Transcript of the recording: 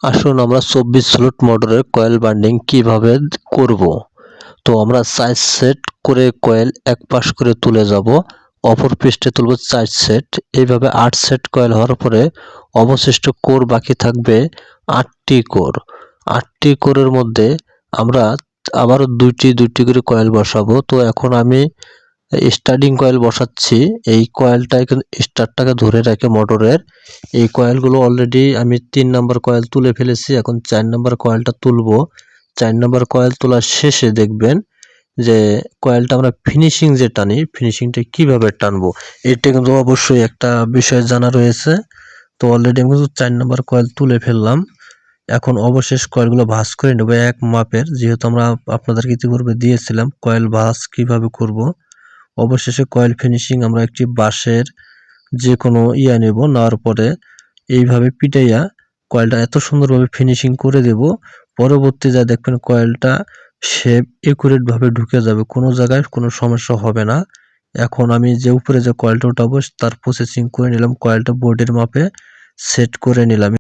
আসুন আমরা 24 স্লট মোটরের কয়েল বান্ডিং কিভাবে করব। তো আমরা 4 সেট করে কয়েল এক পাশ করে তুলে যাব, অপর পৃষ্ঠে তুলব 4 সেট। এইভাবে 8 সেট কয়েল হওয়ার পরে অবশিষ্ট কোর বাকি থাকবে 8টি কোর। 8টি কোরের মধ্যে আমরা আবারও দুইটি করে কয়েল বসাবো। তো এখন আমি স্টার্টিং কয়েল বসাচ্ছি। এই কয়েলটা স্টারটাকে ধরে রাখে মোটরের। এই কয়েলগুলো অলরেডি আমি 3 নাম্বার কয়েল তুলে ফেলেছি, এখন 4 নাম্বার কয়েলটা তুলবো। 4 নাম্বার কয়েল তোলার শেষে দেখবেন যে কয়েলটা আমরা ফিনিশিং যে টানি, ফিনিশিংটা কিভাবে টানবো এটা কিন্তু অবশ্যই একটা বিষয় জানা রয়েছে। তো অলরেডি আমি কিন্তু 4 নাম্বার কয়েল তুলে ফেললাম। এখন অবশেষ কয়েলগুলো ভাঁজ করে নেব এক মাপের, যেহেতু আমরা আপনাদেরকে ইতিপূর্বে দিয়েছিলাম কয়েল ভাঁজ কিভাবে করব। অবশেষে কয়েল ফিনিশিং আমরা একটি বাঁশের যে কোনো নেব, নেওয়ার পরে এইভাবে পিটাইয়া কয়েলটা এত সুন্দরভাবে ফিনিশিং করে দেব। পরবর্তী যা দেখবেন কয়েলটা শেপ একুরেট ভাবে ঢুকে যাবে, কোনো জায়গায় কোনো সমস্যা হবে না। এখন আমি যে উপরে যে কয়েলটা উঠাবো তার প্রসেসিং করে নিলাম, কয়েলটা বোর্ডের মাপে সেট করে নিলাম।